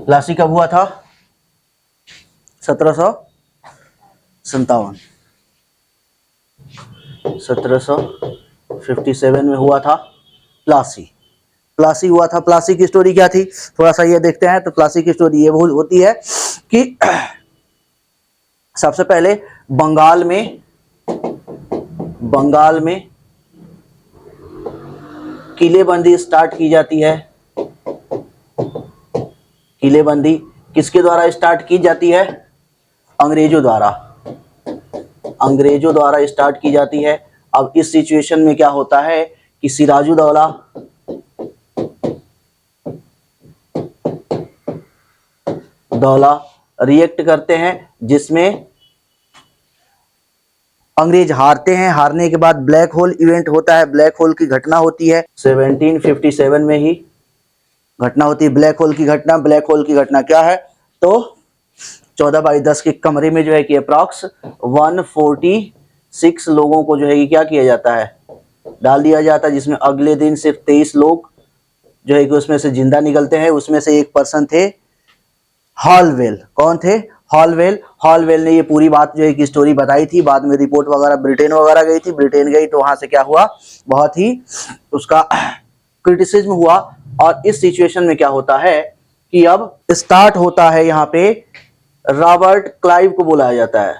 प्लासी कब हुआ था? 1757। 1757 में हुआ था प्लासी। प्लासी हुआ था। प्लासी की स्टोरी क्या थी, थोड़ा सा ये देखते हैं। तो प्लासी की स्टोरी ये होती है कि सबसे पहले बंगाल में किलेबंदी स्टार्ट की जाती है। किलेबंदी किसके द्वारा स्टार्ट की जाती है? अंग्रेजों द्वारा स्टार्ट की जाती है। अब इस सिचुएशन में क्या होता है कि सिराजुद्दौला रिएक्ट करते हैं, जिसमें अंग्रेज हारते हैं। हारने के बाद ब्लैक होल इवेंट होता है। ब्लैक होल की घटना होती है 1757 में ही घटना होती है ब्लैक होल की घटना। ब्लैक होल की घटना क्या है? तो 14/10 के कमरे में जो है कि अप्रॉक्स 146 लोगों को जो है कि क्या किया जाता है, डाल दिया जाता है, जिसमें अगले दिन सिर्फ 23 लोग जो है कि उसमें से जिंदा निकलते हैं। उसमें से एक पर्सन थे हॉलवेल। कौन थे? हॉलवेल ने ये पूरी बात जो है कि स्टोरी बताई थी। बाद में रिपोर्ट वगैरह ब्रिटेन वगैरह गई थी। ब्रिटेन गई तो वहां से क्या हुआ, बहुत ही उसका क्रिटिसिज्म हुआ। और इस सिचुएशन में क्या होता है कि अब स्टार्ट होता है, यहाँ पे रॉबर्ट क्लाइव को बुलाया जाता है।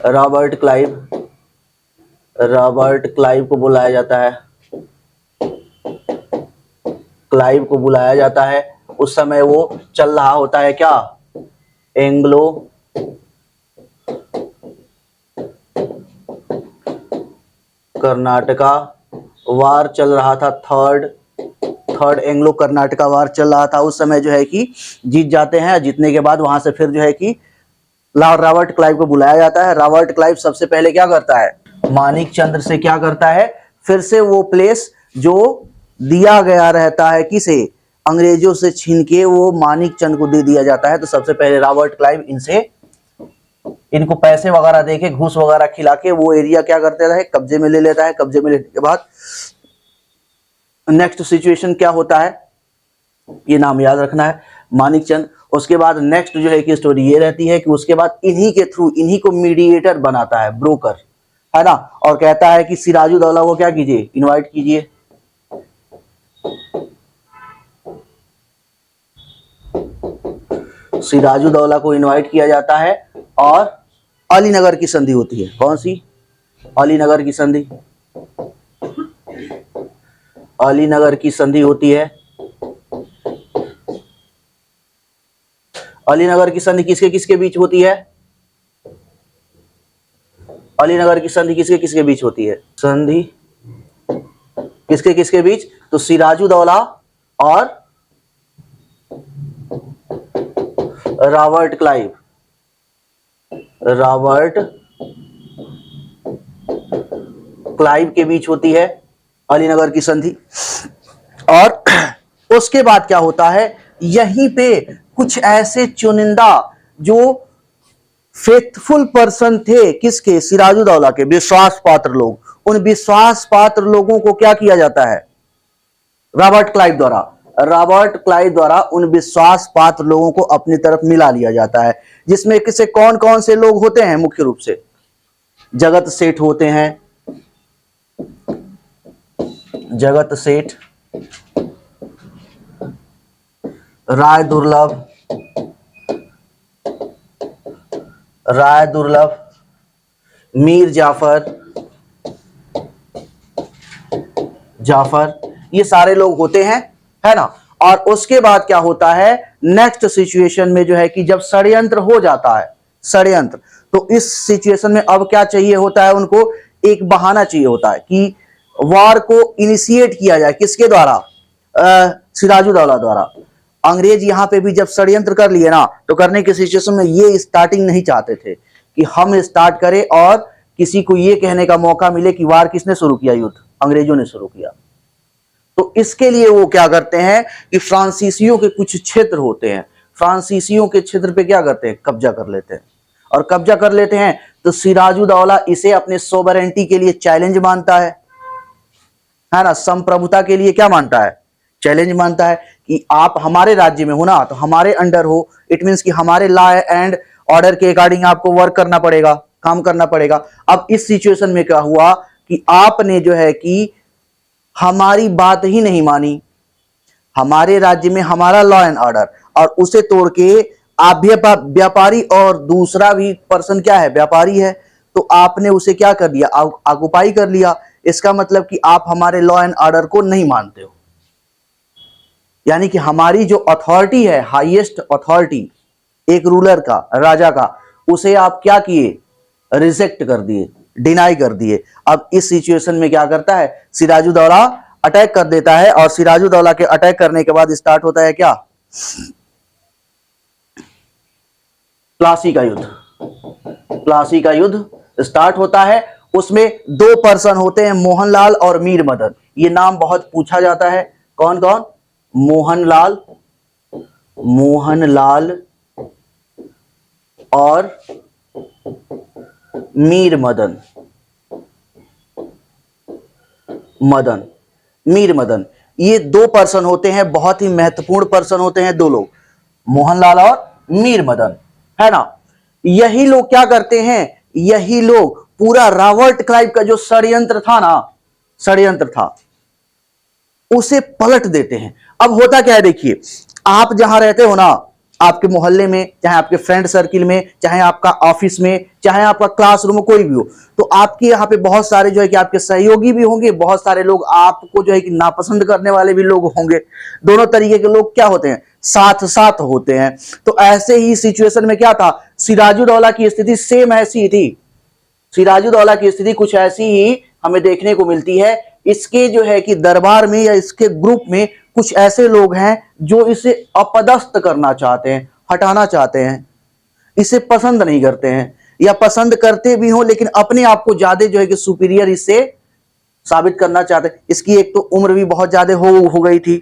रॉबर्ट क्लाइव को बुलाया जाता है। क्लाइव को बुलाया जाता है। उस समय वो चल रहा होता है क्या, एंग्लो कर्नाटका वार चल रहा था। थर्ड एंग्लो कर्नाटका वार चल रहा था। उस समय जो है कि जीत जाते हैं। जीतने के बाद वहां से फिर जो है कि रॉबर्ट क्लाइव को बुलाया जाता है। रॉबर्ट क्लाइव सबसे पहले क्या करता है, मानिक चंद्र से क्या करता है, फिर से वो प्लेस जो दिया गया रहता है किसे, अंग्रेजों से छीन के वो मानिक चंद को दे दिया जाता है। तो सबसे पहले रॉबर्ट क्लाइव इनको पैसे वगैरह देके, घूस वगैरह खिला के वो एरिया क्या करते रहे, कब्जे में ले लेता है। कब्जे में लेने के बाद नेक्स्ट सिचुएशन क्या होता है, ये नाम याद रखना है, मानिक चंद। उसके बाद नेक्स्ट जो है कि स्टोरी ये रहती है कि उसके बाद इन्हीं के थ्रू इन्हीं को मीडिएटर बनाता है, ब्रोकर, है ना। और कहता है कि सिराजुद्दौला को क्या कीजिए, इनवाइट कीजिए। सिराजुद्दौला को इनवाइट किया जाता है और अलीनगर की संधि होती है। कौन सी? अलीनगर की संधि। अलीनगर की संधि होती है। अलीनगर की संधि किसके किसके बीच होती है? अलीनगर की संधि किसके किसके बीच होती है? संधि किसके किसके बीच? तो सिराजुद्दौला और रॉबर्ट क्लाइव के बीच होती है अलीनगर की संधि। और उसके बाद क्या होता है, यहीं पे कुछ ऐसे चुनिंदा जो फेथफुल पर्सन थे किसके, सिराजुद्दौला के, विश्वास पात्र लोग, उन विश्वास पात्र लोगों को क्या किया जाता है, रॉबर्ट क्लाइव द्वारा उन विश्वास पात्र लोगों को अपनी तरफ मिला लिया जाता है। जिसमें किसे कौन कौन से लोग होते हैं, मुख्य रूप से जगत सेठ होते हैं, जगत सेठ, राय दुर्लभ, मीर जाफर, ये सारे लोग होते हैं, है ना। और उसके बाद क्या होता है, नेक्स्ट सिचुएशन में जो है कि जब षड्यंत्र हो जाता है, षड्यंत्र, तो इस सिचुएशन में अब क्या चाहिए होता है, उनको एक बहाना चाहिए होता है कि वार को इनिशिएट किया जाए। किसके द्वारा? सिराजुद्दौला द्वारा। अंग्रेज यहां पे भी जब षड्यंत्र कर लिए ना, तो करने के सिचुएशन में ये स्टार्टिंग नहीं चाहते थे कि हम स्टार्ट करें और किसी को ये कहने का मौका मिले कि वार किसने शुरू किया, युद्ध अंग्रेजों ने शुरू किया। तो इसके लिए वो क्या करते हैं कि फ्रांसीसियों के कुछ क्षेत्र होते हैं, फ्रांसीसियों के क्षेत्र पे क्या करते हैं, कब्जा कर लेते हैं। और कब्जा कर लेते हैं तो सिराजुद्दौला इसे अपने सोवरेंटी के लिए चैलेंज मानता है ना, संप्रभुता के लिए क्या मानता है, चैलेंज मानता है कि आप हमारे राज्य में हो ना, तो हमारे अंडर हो, इट मीन्स कि हमारे लॉ एंड ऑर्डर के अकॉर्डिंग आपको वर्क करना पड़ेगा, काम करना पड़ेगा। अब इस सिचुएशन में क्या हुआ कि आपने जो है कि हमारी बात ही नहीं मानी, हमारे राज्य में हमारा लॉ एंड ऑर्डर, और उसे तोड़ के आप भी व्यापारी और दूसरा भी पर्सन क्या है, व्यापारी है, तो आपने उसे क्या कर दिया, ऑक्युपाई कर लिया। इसका मतलब कि आप हमारे लॉ एंड ऑर्डर को नहीं मानते हो, यानी कि हमारी जो अथॉरिटी है, हाईएस्ट अथॉरिटी एक रूलर का, राजा का, उसे आप क्या किए, रिजेक्ट कर दिए, डिनाई कर दिए। अब इस सिचुएशन में क्या करता है, सिराजुद्दौला अटैक कर देता है, और सिराजुद्दौला के अटैक करने के बाद स्टार्ट होता है क्या, प्लासी का युद्ध। प्लासी का युद्ध स्टार्ट होता है। उसमें दो पर्सन होते हैं, मोहनलाल और मीर मदन। ये नाम बहुत पूछा जाता है, कौन कौन, मोहनलाल, मोहनलाल और मीर मदन, मदन, मीर मदन। ये दो पर्सन होते हैं, बहुत ही महत्वपूर्ण पर्सन होते हैं, दो लोग, मोहनलाल और मीर मदन, है ना। यही लोग क्या करते हैं, यही लोग पूरा रॉबर्ट क्लाइव का जो षड्यंत्र था ना, षड्यंत्र था, उसे पलट देते हैं। अब होता क्या है, देखिए, आप जहां रहते हो ना, आपके मोहल्ले में, चाहे आपके फ्रेंड सर्किल में, चाहे आपका ऑफिस में, चाहे आपका क्लासरूम में, कोई भी हो, तो आपके यहाँ पे बहुत सारे जो है कि आपके सहयोगी भी होंगे, बहुत सारे लोग आपको जो है कि नापसंद करने वाले भी लोग होंगे। दोनों तरीके के लोग क्या होते हैं, साथ साथ होते हैं। तो ऐसे ही सिचुएशन में क्या था, सिराजुद्दौला की स्थिति सेम ऐसी थी। सिराजुद्दौला की स्थिति कुछ ऐसी ही हमें देखने को मिलती है। इसके जो है कि दरबार में या इसके ग्रुप में कुछ ऐसे लोग हैं जो इसे अपदस्थ करना चाहते हैं, हटाना चाहते हैं, इसे पसंद नहीं करते हैं, या पसंद करते भी हो लेकिन अपने आप को ज्यादा जो है कि सुपीरियर इससे साबित करना चाहते हैं। इसकी एक तो उम्र भी बहुत ज्यादा हो गई थी,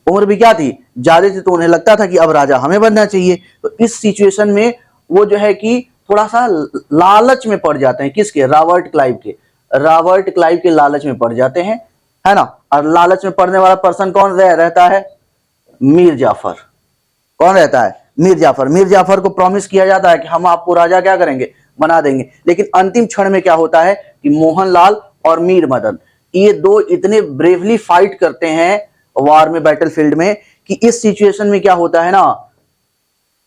उम्र भी क्या थी, ज्यादा थी, तो उन्हें लगता था कि अब राजा हमें बनना चाहिए। तो इस सिचुएशन में वो जो है कि थोड़ा सा लालच में पड़ जाते हैं, किसके, रॉबर्ट क्लाइव के, रॉबर्ट क्लाइव के लालच में पड़ जाते हैं, है ना। और लालच में पड़ने वाला पर्सन कौन रहता है, मीर जाफर। कौन रहता है, मीर जाफर। मीर जाफर को प्रॉमिस किया जाता है कि हम आपको राजा क्या करेंगे, बना देंगे। लेकिन अंतिम क्षण में क्या होता है कि मोहनलाल और मीर मदन, ये दो इतने ब्रेवली फाइट करते हैं वार में, बैटलफील्ड में, कि इस सिचुएशन में क्या होता है ना,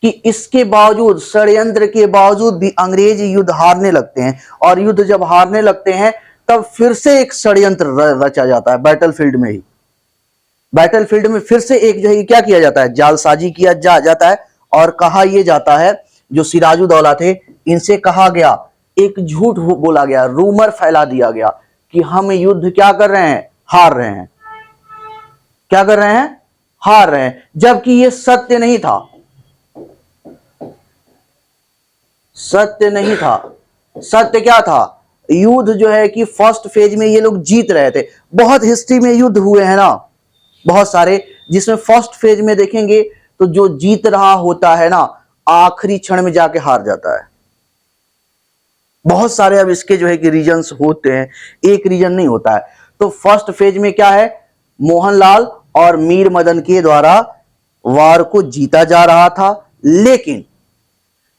कि इसके बावजूद, षड्यंत्र के बावजूद भी अंग्रेज युद्ध हारने लगते हैं। और युद्ध जब हारने लगते हैं तब फिर से एक षड्यंत्र रचा जाता है बैटलफील्ड में ही। बैटलफील्ड में फिर से एक जो है क्या किया जाता है, जालसाजी किया जाता है। और कहा यह जाता है, जो सिराजुद्दौला थे, इनसे कहा गया, एक झूठ बोला गया, रूमर फैला दिया गया कि हम युद्ध क्या कर रहे हैं, हार रहे हैं। क्या कर रहे हैं, हार रहे हैं, जबकि यह सत्य नहीं था, सत्य नहीं था। सत्य क्या था, युद्ध जो है कि फर्स्ट फेज में ये लोग जीत रहे थे। बहुत हिस्ट्री में युद्ध हुए हैं ना, बहुत सारे, जिसमें फर्स्ट फेज में देखेंगे तो जो जीत रहा होता है ना, आखिरी क्षण में जाके हार जाता है। बहुत सारे अब इसके जो है कि रीजंस होते हैं, एक रीजन नहीं होता है। तो फर्स्ट फेज में क्या है, मोहनलाल और मीर मदन के द्वारा वार को जीता जा रहा था। लेकिन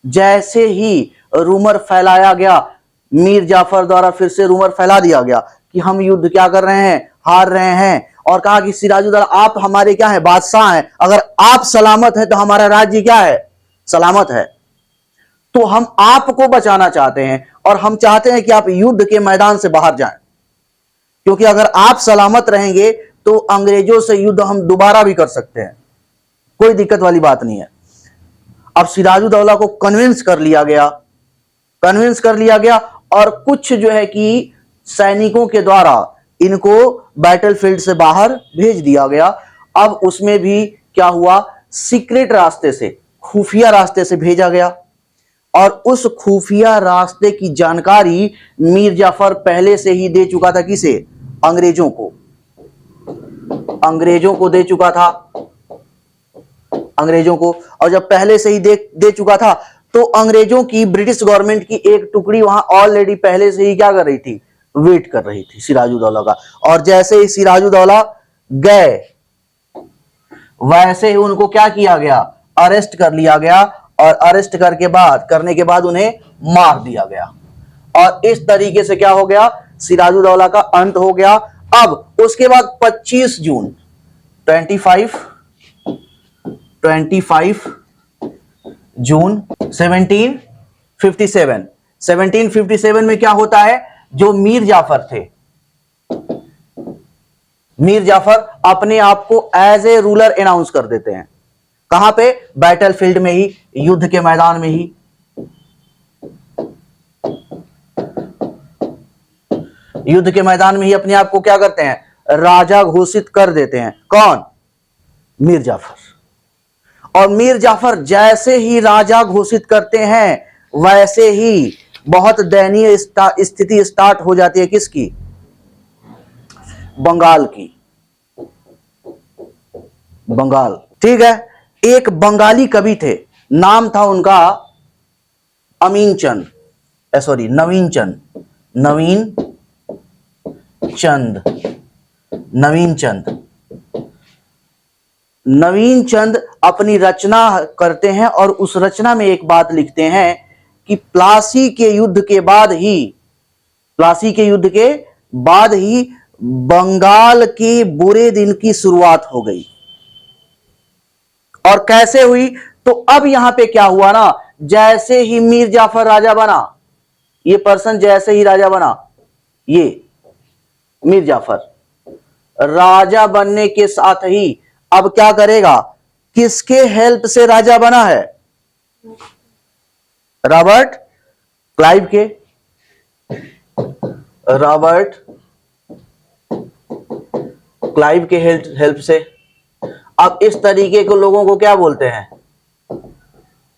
जैसे ही रूमर फैलाया गया, मीर जाफर द्वारा फिर से रूमर फैला दिया गया कि हम युद्ध क्या कर रहे हैं, हार रहे हैं, और कहा कि सिराजुद्दौला आप हमारे क्या हैं, बादशाह हैं, अगर आप सलामत हैं तो हमारा राज्य क्या है, सलामत है। तो हम आपको बचाना चाहते हैं और हम चाहते हैं कि आप युद्ध के मैदान से बाहर जाएं, क्योंकि अगर आप सलामत रहेंगे तो अंग्रेजों से युद्ध हम दोबारा भी कर सकते हैं, कोई दिक्कत वाली बात नहीं है। अब सिराजुद्दौला को कन्विंस कर लिया गया, कन्विंस कर लिया गया, और कुछ जो है कि सैनिकों के द्वारा इनको बैटलफील्ड से बाहर भेज दिया गया। अब उसमें भी क्या हुआ, सीक्रेट रास्ते से, खुफिया रास्ते से भेजा गया, और उस खुफिया रास्ते की जानकारी मीर जाफर पहले से ही दे चुका था, किसे, अंग्रेजों को, अंग्रेजों को दे चुका था, अंग्रेजों को। और जब पहले से ही दे चुका था, तो अंग्रेजों की, ब्रिटिश गवर्नमेंट की एक टुकड़ी वहां ऑलरेडी पहले से ही क्या कर रही थी, वेट कर रही थी सिराजुद्दौला का। और जैसे ही सिराजुद्दौला गए वैसे ही उनको क्या किया गया, अरेस्ट कर लिया गया, और अरेस्ट करने के बाद उन्हें मार दिया गया। और इस तरीके से क्या हो गया, सिराजुद्दौला का अंत हो गया। अब उसके बाद 25 जून 25 जून 1757 में क्या होता है, जो मीर जाफर थे, मीर जाफर अपने आप को एज ए रूलर अनाउंस कर देते हैं। कहां पे, बैटलफील्ड में ही, युद्ध के मैदान में ही। युद्ध के मैदान में ही अपने आप को क्या करते हैं, राजा घोषित कर देते हैं। कौन, मीर जाफर। और मीर जाफर जैसे ही राजा घोषित करते हैं, वैसे ही बहुत दयनीय स्थिति स्टार्ट हो जाती है। किसकी, बंगाल की, बंगाल। ठीक है, एक बंगाली कवि थे, नाम था उनका अमीन चंद, सॉरी नवीन चंद, नवीन चंद अपनी रचना करते हैं, और उस रचना में एक बात लिखते हैं कि प्लासी के युद्ध के बाद ही बंगाल के बुरे दिन की शुरुआत हो गई। और कैसे हुई, तो अब यहां पे क्या हुआ ना, जैसे ही मीर जाफर राजा बना, ये पर्सन जैसे ही राजा बना, ये मीर जाफर राजा बनने के साथ ही अब क्या करेगा, किसके हेल्प से राजा बना है, रॉबर्ट क्लाइव के, रॉबर्ट क्लाइव के हेल्प से। अब इस तरीके के लोगों को क्या बोलते हैं,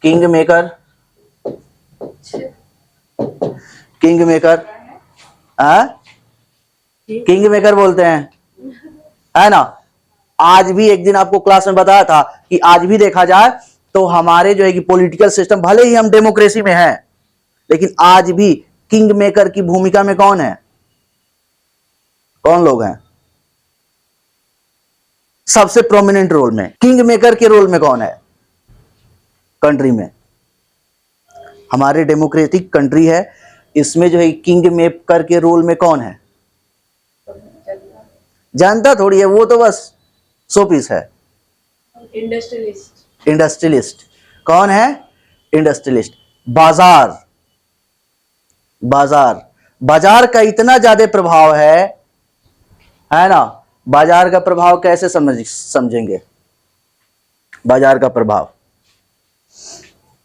king maker, king maker, king maker बोलते हैं, है ना। आज भी एक दिन आपको क्लास में बताया था कि आज भी देखा जाए तो हमारे जो है कि पॉलिटिकल सिस्टम, भले ही हम डेमोक्रेसी में हैं, लेकिन आज भी किंग मेकर की भूमिका में कौन है, कौन लोग हैं, सबसे प्रोमिनेंट रोल में किंग मेकर के रोल में कौन है कंट्री में। हमारे डेमोक्रेटिक कंट्री है, इसमें जो है किंग मेकर के रोल में कौन है, जनता थोड़ी है, वो तो बस शोपीस है। इंडस्ट्रियलिस्ट कौन है, इंडस्ट्रियलिस्ट। बाजार का इतना ज्यादा प्रभाव है ना। बाजार का प्रभाव कैसे समझेंगे, बाजार का प्रभाव,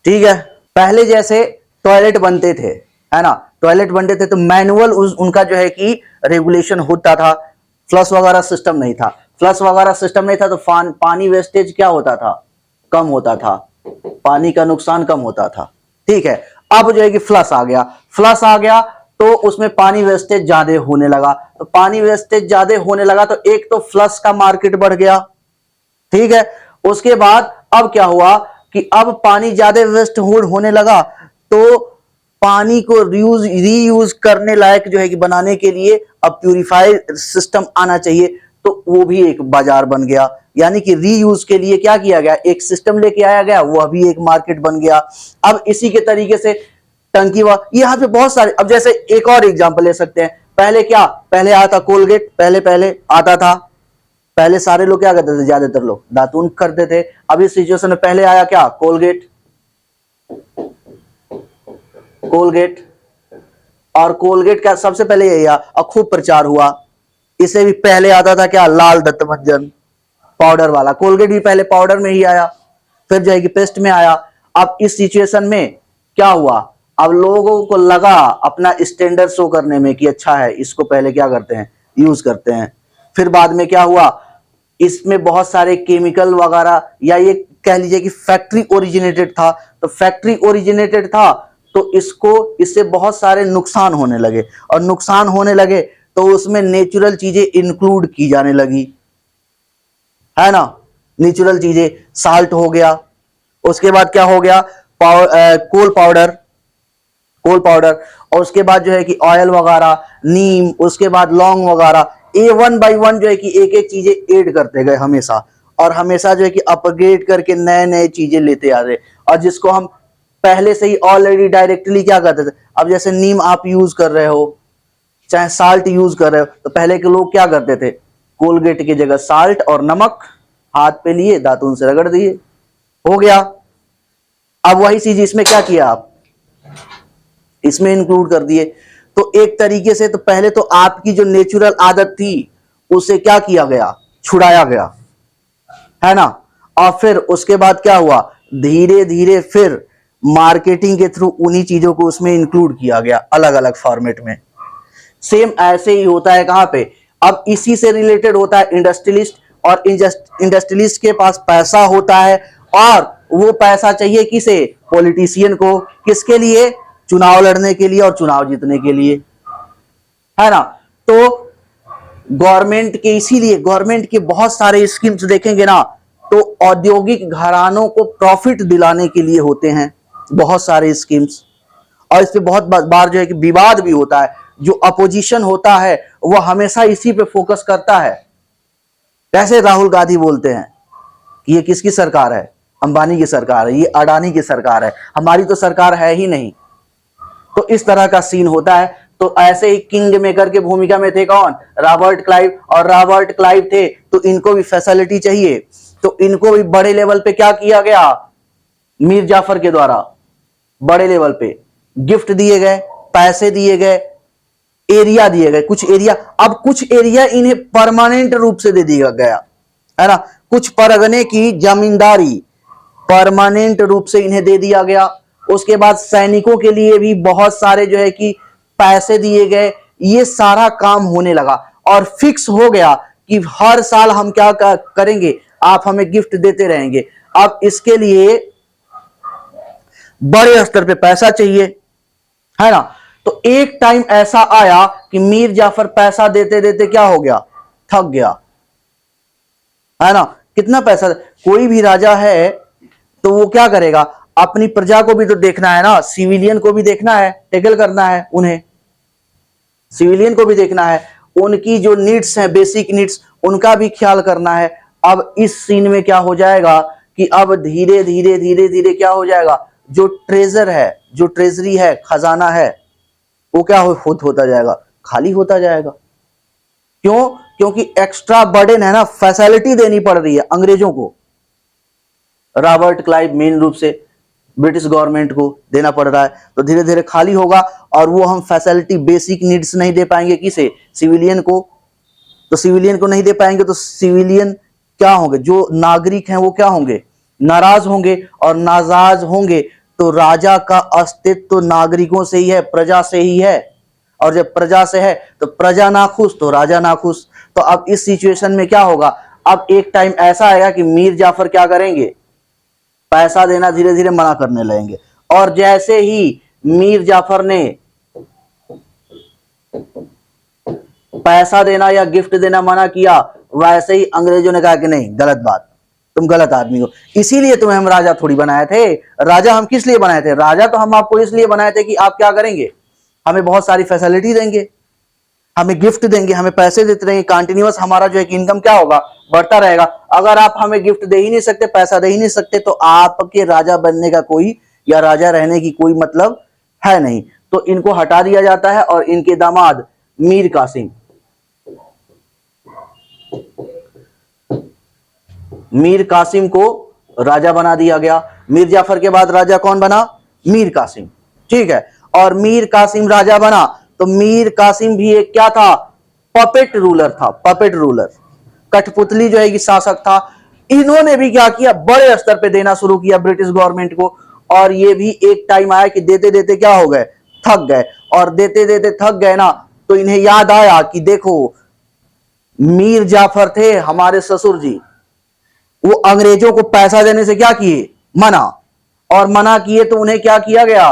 ठीक है। पहले जैसे टॉयलेट बनते थे, है ना, टॉयलेट बनते थे तो मैनुअल उनका जो है कि रेगुलेशन होता था, फ्लश वगैरह सिस्टम नहीं था। तो पानी वेस्टेज क्या होता था, कम होता था, पानी का नुकसान कम होता था, ठीक है। अब जो है कि फ्लश आ गया तो उसमें पानी वेस्टेज ज्यादा होने लगा, तो तो एक तो फ्लश का मार्केट बढ़ गया, ठीक है। उसके बाद अब क्या हुआ कि अब पानी ज्यादा वेस्ट होने लगा, तो पानी को रीयूज करने लायक जो है कि बनाने के लिए अब प्यूरिफायर सिस्टम आना चाहिए, तो वो भी एक बाजार बन गया। यानी कि रीयूज के लिए क्या किया गया, एक सिस्टम लेके आया गया, वो अभी एक मार्केट बन गया। अब इसी के तरीके से टंकी यहाँ पे बहुत सारे, अब जैसे एक और एग्जांपल ले सकते हैं। पहले आता कोलगेट, पहले आता था, पहले सारे लोग क्या करते थे, ज्यादातर लोग दातून करते थे। अभी सिचुएशन में पहले आया क्या, कोलगेट, और कोलगेट का सबसे पहले यही और खूब प्रचार हुआ। इसे भी पहले आता था क्या, लाल दत्तमंजन पाउडर वाला। कोलगेट भी पहले पाउडर में ही आया, फिर जो है कि पेस्ट में आया। अब इस सिचुएशन में क्या हुआ, अब लोगों को लगा अपना स्टैंडर्ड शो करने में कि अच्छा है, इसको पहले क्या करते हैं, यूज करते हैं। फिर बाद में क्या हुआ, इसमें बहुत सारे केमिकल वगैरह, या ये कह लीजिए कि फैक्ट्री ओरिजिनेटेड था, तो इससे बहुत सारे नुकसान होने लगे, और नुकसान होने लगे तो उसमें नेचुरल चीजें इंक्लूड की जाने लगी, है ना। नेचुरल चीजें, साल्ट हो गया, उसके बाद क्या हो गया, कोल पाउडर, और उसके बाद जो है कि ऑयल वगैरह, नीम, उसके बाद लौंग वगैरह, वन बाय वन जो है कि एक एक चीजें ऐड करते गए हमेशा। और हमेशा जो है कि अपग्रेड करके नए नए चीजें लेते आ रहे, और जिसको हम पहले से ही ऑलरेडी डायरेक्टली क्या करते थे। अब जैसे नीम आप यूज कर रहे हो, चाहे साल्ट यूज कर रहे हो, तो पहले के लोग क्या करते थे, कोलगेट की जगह साल्ट और नमक हाथ पे लिए, दातुन से रगड़ दिए, हो गया। अब वही चीज इसमें क्या किया, आप इसमें इंक्लूड कर दिए। तो एक तरीके से तो पहले तो आपकी जो नेचुरल आदत थी उसे क्या किया गया, छुड़ाया गया, है ना। और फिर उसके बाद क्या हुआ, धीरे धीरे फिर मार्केटिंग के थ्रू उन्हीं चीजों को उसमें इंक्लूड किया गया अलग अलग फॉर्मेट में। सेम ऐसे ही होता है कहां पे, अब इसी से रिलेटेड होता है इंडस्ट्रियलिस्ट, और इंडस्ट्रियलिस्ट के पास पैसा होता है, और वो पैसा चाहिए किसे, पॉलिटिशियन को, किसके लिए, चुनाव लड़ने के लिए और चुनाव जीतने के लिए, है ना। तो गवर्नमेंट के, इसीलिए गवर्नमेंट के बहुत सारे स्कीम्स देखेंगे ना, तो औद्योगिक घरानों को प्रॉफिट दिलाने के लिए होते हैं बहुत सारे स्कीम्स। और इस पे बहुत बार जो है कि विवाद भी होता है, जो अपोजिशन होता है वह हमेशा इसी पे फोकस करता है। कैसे राहुल गांधी बोलते हैं कि ये किसकी सरकार है, अंबानी की सरकार है, ये अडानी की सरकार है, हमारी तो सरकार है ही नहीं। तो इस तरह का सीन होता है। तो ऐसे ही किंग मेकर के भूमिका में थे कौन, रॉबर्ट क्लाइव, और रॉबर्ट क्लाइव थे तो इनको भी फैसिलिटी चाहिए, तो इनको भी बड़े लेवल पे क्या किया गया, मीर जाफर के द्वारा बड़े लेवल पे गिफ्ट दिए गए, पैसे दिए गए, एरिया दिए गए, कुछ एरिया। अब कुछ एरिया इन्हें परमानेंट रूप से दे दिया गया, है ना, कुछ परगने की जमींदारी परमानेंट रूप से इन्हें दे दिया गया। उसके बाद सैनिकों के लिए भी बहुत सारे जो है कि पैसे दिए गए। ये सारा काम होने लगा और फिक्स हो गया कि हर साल हम क्या करेंगे, आप हमें गिफ्ट देते रहेंगे। अब इसके लिए बड़े स्तर पे पैसा चाहिए, है ना। तो एक टाइम ऐसा आया कि मीर जाफर पैसा देते देते क्या हो गया, थक गया, है ना। कितना पैसा, कोई भी राजा है तो वो क्या करेगा, अपनी प्रजा को भी तो देखना है ना, सिविलियन को भी देखना है, टेकल करना है उन्हें, सिविलियन को भी देखना है, उनकी जो नीड्स हैं, बेसिक नीड्स, उनका भी ख्याल करना है। अब इस सीन में क्या हो जाएगा कि अब धीरे धीरे धीरे धीरे क्या हो जाएगा, जो ट्रेजर है, जो ट्रेजरी है, खजाना है, वो क्या होता जाएगा, खाली होता जाएगा। क्यों, क्योंकि एक्स्ट्रा बर्डन है ना, फैसिलिटी देनी पड़ रही है अंग्रेजों को, रॉबर्ट क्लाइव मेन रूप से ब्रिटिश गवर्नमेंट को देना पड़ रहा है। तो धीरे धीरे खाली होगा और वो हम फैसिलिटी, बेसिक नीड्स नहीं दे पाएंगे, किसे, सिविलियन को। तो सिविलियन को नहीं दे पाएंगे तो सिविलियन क्या होंगे, जो नागरिक हैं वो क्या होंगे, नाराज होंगे, और नाराज होंगे तो राजा का अस्तित्व तो नागरिकों से ही है, प्रजा से ही है, और जब प्रजा से है तो प्रजा नाखुश तो राजा नाखुश। तो अब इस सिचुएशन में क्या होगा, अब एक टाइम ऐसा आएगा कि मीर जाफर क्या करेंगे, पैसा देना धीरे धीरे मना करने लगेंगे। और जैसे ही मीर जाफर ने पैसा देना या गिफ्ट देना मना किया, वैसे ही अंग्रेजों ने कहा कि नहीं, गलत बात, तुम गलत आदमी हो, इसीलिए तुम्हें हम राजा थोड़ी बनाए थे। राजा हम किस लिए बनाए थे, राजा तो हम आपको इसलिए बनाए थे कि आप क्या करेंगे, हमें बहुत सारी फैसिलिटी देंगे, हमें गिफ्ट देंगे, हमें पैसे देते रहेंगे, कंटिन्यूअस हमारा जो है कि इनकम क्या होगा, बढ़ता रहेगा। अगर आप हमें गिफ्ट दे ही नहीं सकते, पैसा दे ही नहीं सकते, तो आपके राजा बनने का कोई या राजा रहने की कोई मतलब है नहीं। तो इनको हटा दिया जाता है और इनके दामाद मीर कासिम, मीर कासिम को राजा बना दिया गया। मीर जाफर के बाद राजा कौन बना, मीर कासिम, ठीक है। और मीर कासिम राजा बना तो मीर कासिम भी एक क्या था, पपेट रूलर था, पपेट रूलर, कठपुतली जो है कि शासक था। इन्होंने भी क्या किया, बड़े स्तर पे देना शुरू किया ब्रिटिश गवर्नमेंट को, और ये भी एक टाइम आया कि देते देते क्या हो गए, थक गए। और देते देते थक गए ना, तो इन्हें याद आया कि देखो मीर जाफर थे हमारे ससुर जी, वो अंग्रेजों को पैसा देने से क्या किए, मना, और मना किए तो उन्हें क्या किया गया,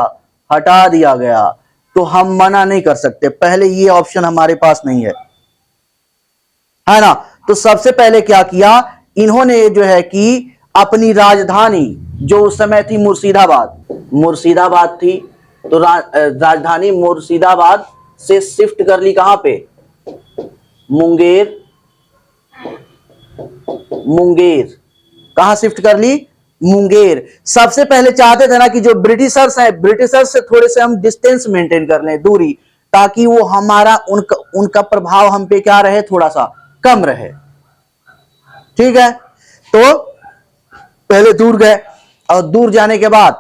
हटा दिया गया। तो हम मना नहीं कर सकते, पहले ये ऑप्शन हमारे पास नहीं है ना। तो सबसे पहले क्या किया इन्होंने, जो है कि अपनी राजधानी, जो उस समय थी मुर्शिदाबाद थी, तो राजधानी मुर्शिदाबाद से शिफ्ट कर ली कहां पे, मुंगेर मुंगेर। कहां शिफ्ट कर ली? मुंगेर। सबसे पहले चाहते थे ना कि जो ब्रिटिशर्स हैं, ब्रिटिशर्स से थोड़े से हम डिस्टेंस मेंटेन कर लें, दूरी, ताकि वो हमारा उनका प्रभाव हम पे क्या रहे, थोड़ा सा कम रहे। ठीक है, तो पहले दूर गए और दूर जाने के बाद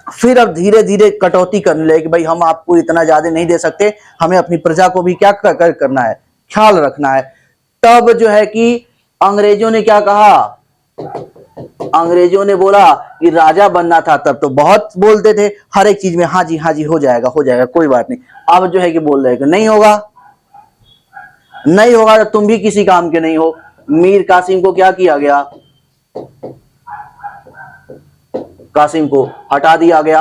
फिर अब धीरे धीरे कटौती करने लगे कि भाई हम आपको इतना ज्यादा नहीं दे सकते, हमें अपनी प्रजा को भी क्या करना है, ख्याल रखना है। तब जो है कि अंग्रेजों ने क्या कहा, अंग्रेजों ने बोला कि राजा बनना था, तब तो बहुत बोलते थे हर एक चीज में, हाँ जी हो जाएगा कोई बात नहीं। अब जो है कि बोल रहे कि नहीं होगा, नहीं होगा तो तुम भी किसी काम के नहीं हो। मीर कासिम को क्या किया गया, कासिम को हटा दिया गया,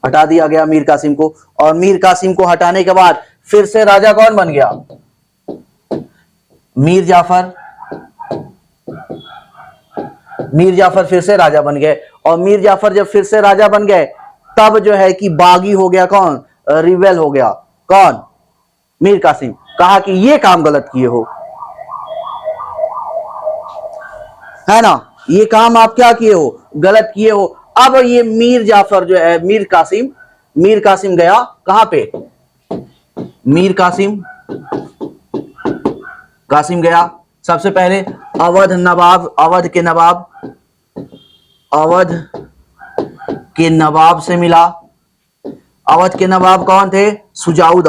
हटा दिया गया मीर कासिम को। और मीर कासिम को हटाने के बाद फिर से राजा कौन बन गया, मीर जाफर। मीर जाफर फिर से राजा बन गए। और मीर जाफर जब फिर से राजा बन गए, तब जो है कि बागी हो गया कौन, रिवेल हो गया कौन, मीर कासिम। कहा कि ये काम गलत किए हो, है ना, ये काम आप क्या किए हो, गलत किए हो। अब ये मीर जाफर जो है, मीर कासिम गया कहां पे, मीर कासिम गया सबसे पहले अवध के नवाब से मिला। अवध के नवाब कौन थे, सुजाऊ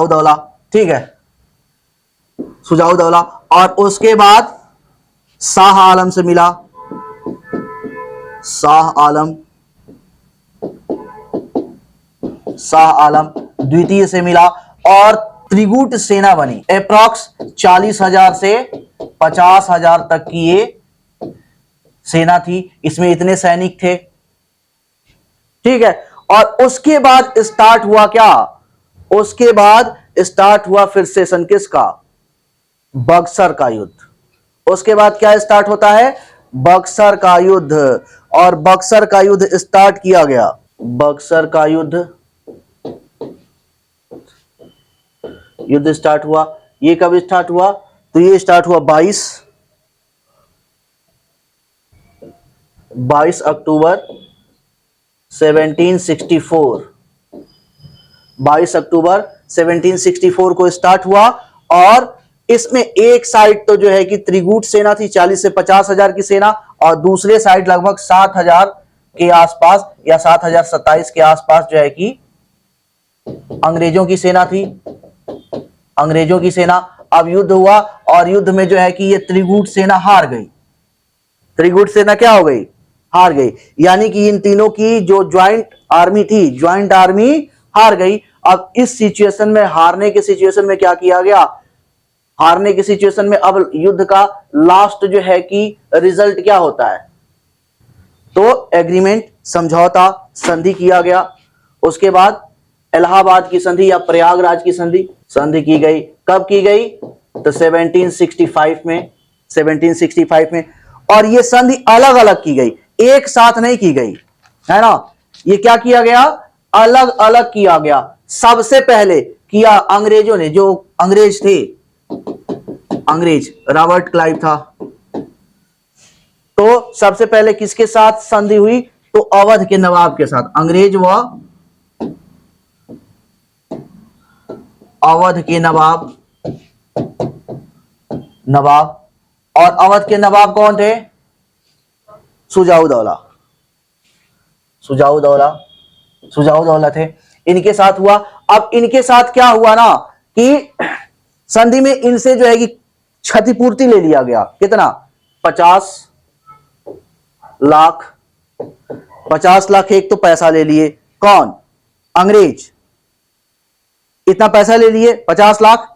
दौला, ठीक है, सुजाऊ दौला। और उसके बाद शाह आलम से मिला, शाह आलम द्वितीय से मिला। और त्रिगुट सेना बनी, अप्रॉक्स 40,000 से 50,000 तक की ये सेना थी, इसमें इतने सैनिक थे। ठीक है, और उसके बाद स्टार्ट हुआ क्या, उसके बाद स्टार्ट हुआ फिर सेशन किसका, बक्सर का युद्ध। उसके बाद क्या स्टार्ट होता है, बक्सर का युद्ध। और बक्सर का युद्ध स्टार्ट किया गया, बक्सर का युद्ध स्टार्ट हुआ। ये कब स्टार्ट हुआ, तो ये स्टार्ट हुआ 22 अक्टूबर 1764, 22 अक्टूबर 1764 को स्टार्ट हुआ। और इसमें एक साइड तो जो है कि त्रिगुट सेना थी, 40 से 50,000 की सेना, और दूसरे साइड लगभग 7,000 के आसपास या 7,027 के आसपास जो है कि अंग्रेजों की सेना थी, अंग्रेजों की सेना। अब युद्ध हुआ और युद्ध में जो है कि ये त्रिगुट सेना हार गई, त्रिगुट सेना क्या हो गई, हार गई। यानी कि इन तीनों की जो ज्वाइंट आर्मी थी, ज्वाइंट आर्मी हार गई। अब इस सिचुएशन में, हारने के सिचुएशन में क्या किया गया, हारने की सिचुएशन में अब युद्ध का लास्ट जो है कि रिजल्ट क्या होता है, तो एग्रीमेंट, समझौता, संधि किया गया। उसके बाद इलाहाबाद की संधि या प्रयागराज की संधि की गई। कब की गई, तो 1765 में, 1765 में। और ये संधि अलग अलग की गई, एक साथ नहीं की गई, है ना। ये क्या किया गया, अलग अलग किया गया। सबसे पहले किया अंग्रेजों ने, जो अंग्रेज थे, अंग्रेज रॉबर्ट क्लाइव था, तो सबसे पहले किसके साथ संधि हुई, तो अवध के नवाब के साथ। अंग्रेज व अवध के नवाब, और अवध के नवाब कौन थे, सुजाऊ दौला थे, इनके साथ हुआ। अब इनके साथ क्या हुआ ना कि संधि में इनसे जो है कि क्षतिपूर्ति ले लिया गया, कितना, 50 लाख, 50 लाख एक तो पैसा ले लिए, कौन, अंग्रेज, इतना पैसा ले लिए 50 लाख।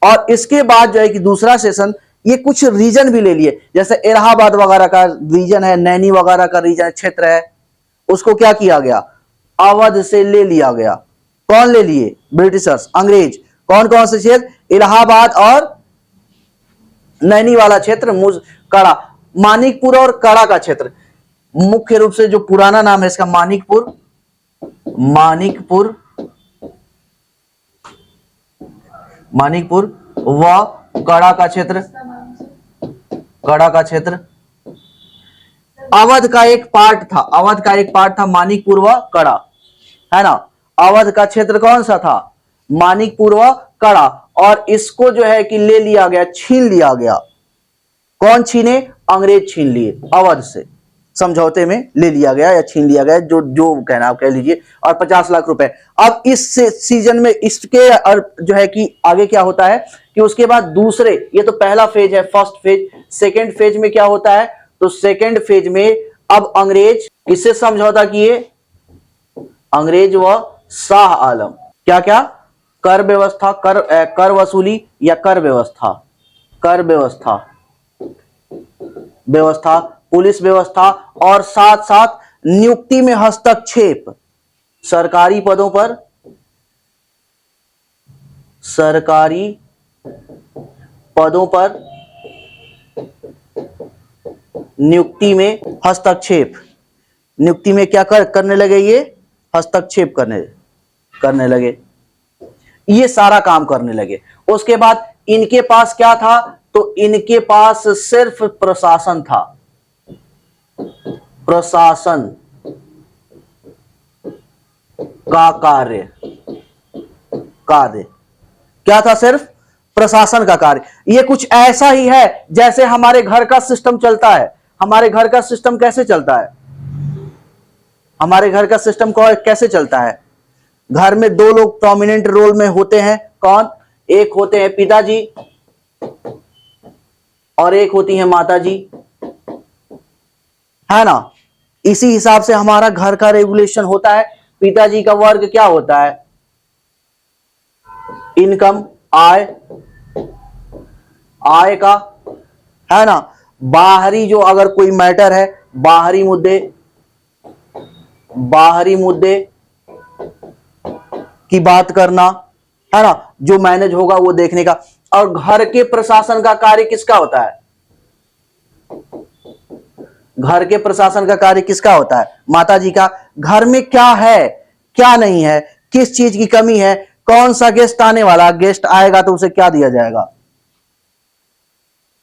और इसके बाद जो है कि दूसरा सेशन, ये कुछ रीजन भी ले लिए, जैसे इलाहाबाद वगैरह का रीजन है, नैनी वगैरह का रीजन क्षेत्र है, उसको क्या किया गया, अवध से ले लिया गया। कौन ले लिए, ब्रिटिशर्स, अंग्रेज। कौन कौन से क्षेत्र, इलाहाबाद और नैनी वाला क्षेत्र, कड़ा, मानिकपुर और कड़ा का क्षेत्र। मुख्य रूप से जो पुराना नाम है इसका मानिकपुर मानिकपुर व कड़ा का क्षेत्र, कड़ा का क्षेत्र अवध का एक पार्ट था, अवध का एक पार्ट था मानिकपुर व कड़ा, है ना। अवध का क्षेत्र कौन सा था, मानिकपुर व कड़ा, और इसको जो है कि ले लिया गया, छीन लिया गया। कौन छीने, अंग्रेज छीन लिए, अवध से समझौते में ले लिया गया या छीन लिया गया, जो जो कहना आप कह लीजिए, और 50 लाख रुपए। अब इस सीजन में इसके जो है कि आगे क्या होता है कि उसके बाद दूसरे, ये तो पहला फेज है, फर्स्ट फेज। सेकेंड फेज में क्या होता है, तो सेकेंड फेज में अब अंग्रेज किससे समझौता किए, अंग्रेज व शाह आलम। क्या क्या, कर व्यवस्था, कर वसूली या कर व्यवस्था, कर व्यवस्था, व्यवस्था, पुलिस व्यवस्था, और साथ साथ नियुक्ति में हस्तक्षेप, सरकारी पदों पर, सरकारी पदों पर नियुक्ति में हस्तक्षेप, नियुक्ति में क्या करने लगे, ये हस्तक्षेप करने लगे, ये सारा काम करने लगे। उसके बाद इनके पास क्या था, तो इनके पास सिर्फ प्रशासन था, प्रशासन का कार्य, कार्य क्या था, सिर्फ प्रशासन का कार्य। ये कुछ ऐसा ही है जैसे हमारे घर का सिस्टम चलता है। हमारे घर का सिस्टम कैसे चलता है, हमारे घर का सिस्टम कैसे चलता है, घर में दो लोग प्रोमिनेंट रोल में होते हैं, कौन, एक होते हैं पिताजी और एक होती है माताजी, है ना। इसी हिसाब से हमारा घर का रेगुलेशन होता है। पिताजी का वर्ग क्या होता है, इनकम, आय, आय का, है ना। बाहरी जो अगर कोई मैटर है, बाहरी मुद्दे, बाहरी मुद्दे की बात करना, है ना, जो मैनेज होगा वो देखने का। और घर के प्रशासन का कार्य किसका होता है, घर के प्रशासन का कार्य किसका होता है, माताजी का। घर में क्या है, क्या नहीं है, किस चीज की कमी है, कौन सा गेस्ट आने वाला, गेस्ट आएगा तो उसे क्या दिया जाएगा,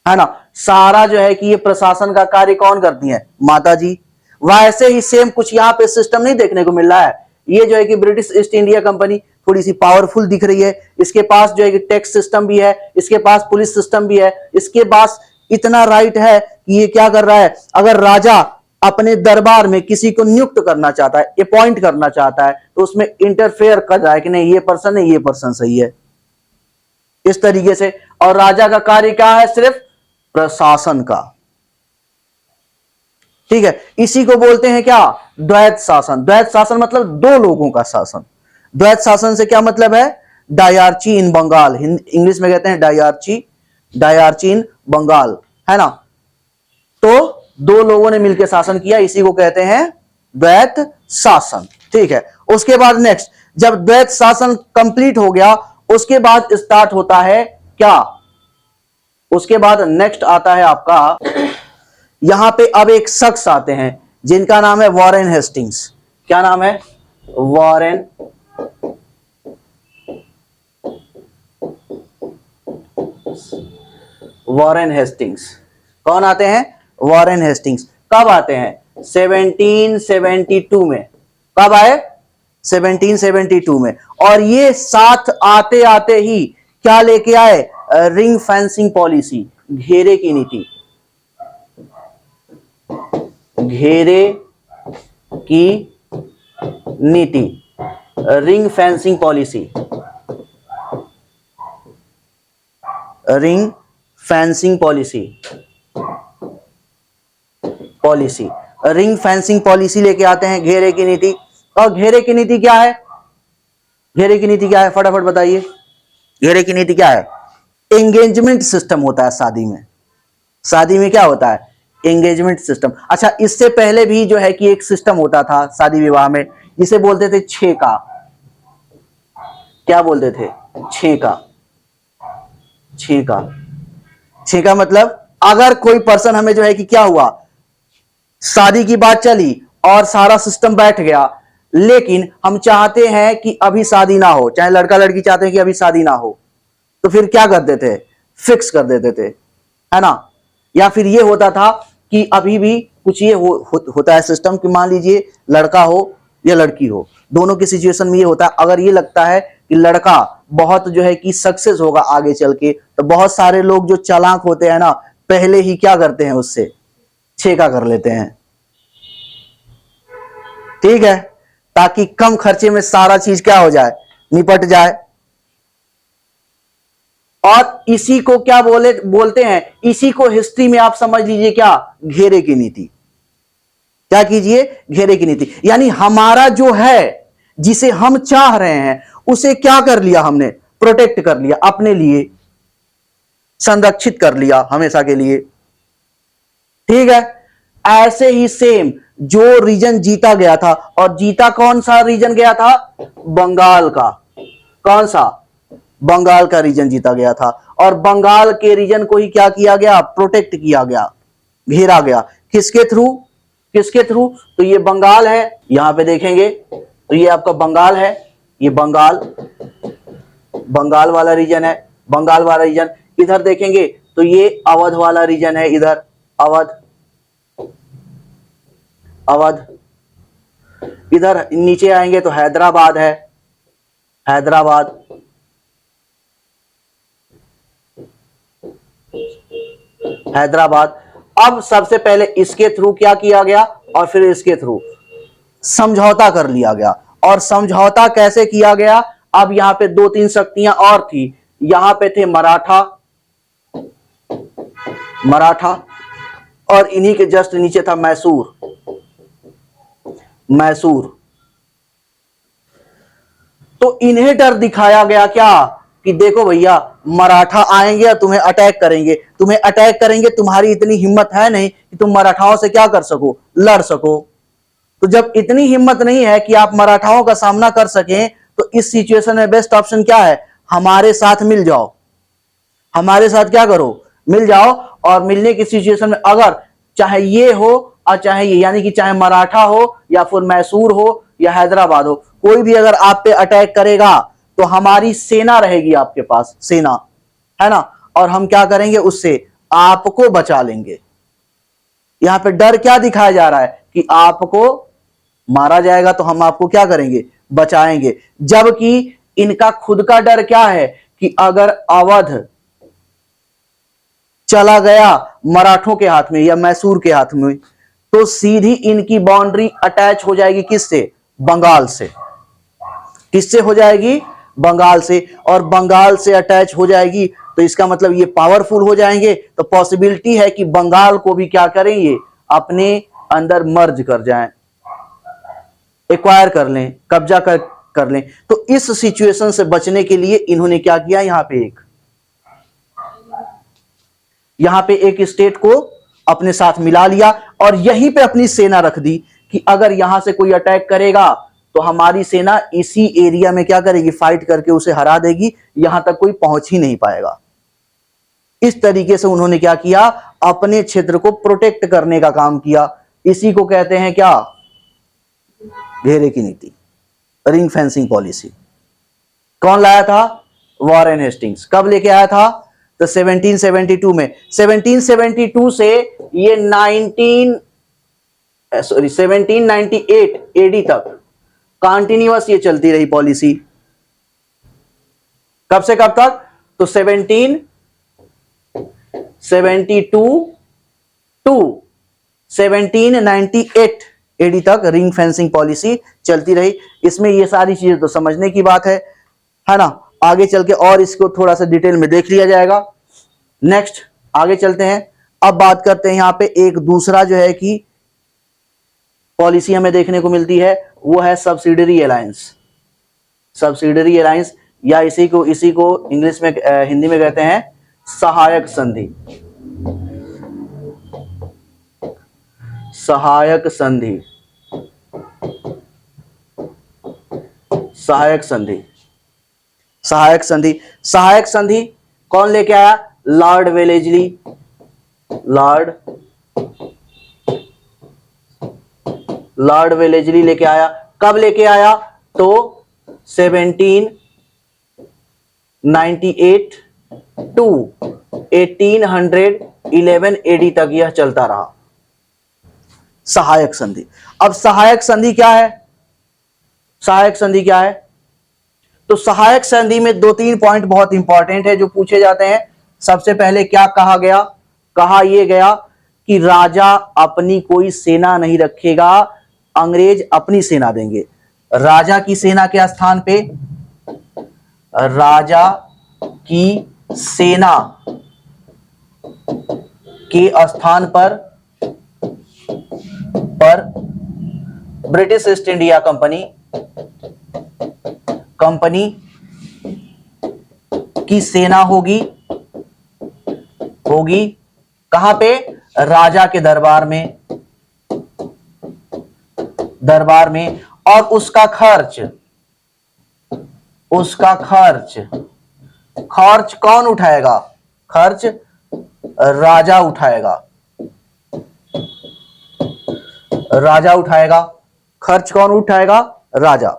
है ना। सारा जो है कि ये प्रशासन का कार्य कौन करती है, माताजी। वैसे ही सेम कुछ यहां पे सिस्टम नहीं देखने को मिल रहा है। ये जो है कि ब्रिटिश ईस्ट इंडिया कंपनी थोड़ी सी पावरफुल दिख रही है, इसके पास जो है कि टैक्स सिस्टम भी है, इसके पास पुलिस सिस्टम भी है, इसके पास इतना राइट है कि ये क्या कर रहा है, अगर राजा अपने दरबार में किसी को नियुक्त करना चाहता है, अपॉइंट करना चाहता है, तो उसमें इंटरफेयर कर रहा है कि नहीं, ये पर्सन है, ये पर्सन सही है, इस तरीके से। और राजा का कार्य क्या है, सिर्फ प्रशासन का, ठीक है। इसी को बोलते हैं क्या, द्वैत शासन। द्वैत शासन मतलब दो लोगों का शासन। द्वैत शासन से क्या मतलब है, डायरची इन बंगाल, इंग्लिश में कहते हैं डायरची, डायरची इन बंगाल, है ना। तो दो लोगों ने मिलकर शासन किया, इसी को कहते हैं द्वैत शासन, ठीक है। उसके बाद नेक्स्ट, जब द्वैत शासन कंप्लीट हो गया, उसके बाद स्टार्ट होता है क्या, उसके बाद नेक्स्ट आता है आपका, यहां पे अब एक शख्स आते हैं जिनका नाम है वॉरेन हेस्टिंग्स। क्या नाम है, वॉरेन वॉरेन हेस्टिंग्स। कौन आते हैं, वॉरेन हेस्टिंग्स। कब आते हैं, 1772 में। कब आए, 1772 में। और ये साथ आते आते ही क्या लेके आए, रिंग फेंसिंग पॉलिसी, घेरे की नीति, घेरे की नीति, ring fencing policy, ring fencing policy, policy, ring fencing policy लेके आते हैं, घेरे की नीति। और घेरे की नीति क्या है, घेरे की नीति क्या है, फटाफट बताइए, घेरे की नीति क्या है। एंगेजमेंट सिस्टम होता है शादी में, शादी में क्या होता है, एंगेजमेंट सिस्टम। अच्छा, इससे पहले भी जो है कि एक सिस्टम होता था शादी विवाह में, जिसे बोलते थे छेका। क्या बोलते थे, छेका, छेका। छेका मतलब अगर कोई पर्सन, हमें जो है कि क्या हुआ, शादी की बात चली और सारा सिस्टम बैठ गया, लेकिन हम चाहते हैं कि अभी शादी ना हो, चाहे लड़का लड़की चाहते हैं कि अभी शादी ना हो, तो फिर क्या कर देते, फिक्स कर देते थे, है ना। या फिर ये होता था कि अभी भी कुछ ये होता है सिस्टम कि मान लीजिए लड़का हो या लड़की हो, दोनों की सिचुएशन में ये होता है, अगर ये लगता है कि लड़का बहुत जो है कि सक्सेस होगा आगे चल के, तो बहुत सारे लोग जो चालाक होते हैं ना, पहले ही क्या करते हैं, उससे छेका कर लेते हैं, ठीक है, ताकि कम खर्चे में सारा चीज क्या हो जाए, निपट जाए। और इसी को क्या बोलते हैं, इसी को हिस्ट्री में आप समझ लीजिए क्या, घेरे की नीति। क्या कीजिए, घेरे की नीति, यानी हमारा जो है, जिसे हम चाह रहे हैं, उसे क्या कर लिया हमने, प्रोटेक्ट कर लिया, अपने लिए संरक्षित कर लिया हमेशा के लिए, ठीक है। ऐसे ही सेम जो रीजन जीता गया था, और जीता कौन सा रीजन गया था, बंगाल का, कौन सा, बंगाल का रीजन जीता गया था, और बंगाल के रीजन को ही क्या किया गया, प्रोटेक्ट किया गया, घेरा गया, किसके थ्रू, किसके थ्रू, तो ये बंगाल है, यहां पे देखेंगे तो ये आपका बंगाल है, ये बंगाल, बंगाल वाला रीजन है, बंगाल वाला रीजन। इधर देखेंगे तो ये अवध वाला रीजन है, इधर अवध, अवध। इधर नीचे आएंगे तो हैदराबाद है, हैदराबाद, हैदराबाद। अब सबसे पहले इसके थ्रू क्या किया गया, और फिर इसके थ्रू समझौता कर लिया गया। और समझौता कैसे किया गया, अब यहां पे दो तीन शक्तियां और थी, यहां पे थे मराठा, मराठा, और इन्हीं के जस्ट नीचे था मैसूर, मैसूर। तो इन्हें डर दिखाया गया क्या, कि देखो भैया मराठा आएंगे और तुम्हें अटैक करेंगे, तुम्हें अटैक करेंगे, तुम्हारी इतनी हिम्मत है नहीं कि तुम मराठाओं से क्या कर सको, लड़ सको। तो जब इतनी हिम्मत नहीं है कि आप मराठाओं का सामना कर सकें, तो इस सिचुएशन में बेस्ट ऑप्शन क्या है, हमारे साथ मिल जाओ, हमारे साथ क्या करो, मिल जाओ। और मिलने की सिचुएशन में अगर चाहे ये हो और चाहे ये, यानी कि चाहे मराठा हो या फिर मैसूर हो या हैदराबाद हो, कोई भी अगर आप पे अटैक करेगा तो हमारी सेना रहेगी आपके पास, सेना, है ना, और हम क्या करेंगे, उससे आपको बचा लेंगे। यहां पे डर क्या दिखाया जा रहा है, कि आपको मारा जाएगा तो हम आपको क्या करेंगे, बचाएंगे। जबकि इनका खुद का डर क्या है, कि अगर अवध चला गया मराठों के हाथ में या मैसूर के हाथ में, तो सीधी इनकी बाउंड्री अटैच हो जाएगी किससे, बंगाल से, किससे हो जाएगी, बंगाल से। और बंगाल से अटैच हो जाएगी तो इसका मतलब ये पावरफुल हो जाएंगे, तो पॉसिबिलिटी है कि बंगाल को भी क्या करें, ये अपने अंदर मर्ज कर जाएं, एक्वायर कर लें, कब्जा कर लें। तो इस सिचुएशन से बचने के लिए इन्होंने क्या किया, यहां पे एक स्टेट को अपने साथ मिला लिया, और यहीं पे अपनी सेना रख दी, कि अगर यहां से कोई अटैक करेगा तो हमारी सेना इसी एरिया में क्या करेगी, फाइट करके उसे हरा देगी, यहां तक कोई पहुंच ही नहीं पाएगा। इस तरीके से उन्होंने क्या किया, अपने क्षेत्र को प्रोटेक्ट करने का काम किया। इसी को कहते हैं क्या, घेरे की नीति, रिंग फेंसिंग पॉलिसी। कौन लाया था, वॉरेन हेस्टिंग्स। कब लेके आया था, तो 1772 में। 1772 से ये 1798 एडी तक कंटिन्यूअस ये चलती रही पॉलिसी। कब से कब तक, तो 1772 टू 1798 एडी तक रिंग फेंसिंग पॉलिसी चलती रही। इसमें ये सारी चीजें तो समझने की बात है ना। आगे चल के और इसको थोड़ा सा डिटेल में देख लिया जाएगा। नेक्स्ट आगे चलते हैं। अब बात करते हैं यहां पे एक दूसरा जो है कि पॉलिसी हमें देखने को मिलती है, वो है सब्सिडरी अलायंस। सब्सिडरी अलायंस, या इसी को इंग्लिश में हिंदी में कहते हैं सहायक संधि। सहायक संधि, सहायक संधि, सहायक संधि। सहायक संधि कौन लेके आया, लॉर्ड वेलेजली। लॉर्ड वेलेजली लेके आया। कब लेके आया, तो 1798 टू 1811 एडी तक यह चलता रहा, सहायक संधि। अब सहायक संधि क्या है? सहायक संधि क्या है? तो सहायक संधि में दो तीन पॉइंट बहुत इंपॉर्टेंट है जो पूछे जाते हैं। सबसे पहले क्या कहा गया? कहा यह गया कि राजा अपनी कोई सेना नहीं रखेगा, अंग्रेज अपनी सेना देंगे। राजा की सेना के स्थान पे, राजा की सेना के स्थान पर ब्रिटिश ईस्ट इंडिया कंपनी की सेना होगी कहां पे? राजा के दरबार में। और उसका खर्च कौन उठाएगा? खर्च राजा उठाएगा। खर्च कौन उठाएगा? राजा।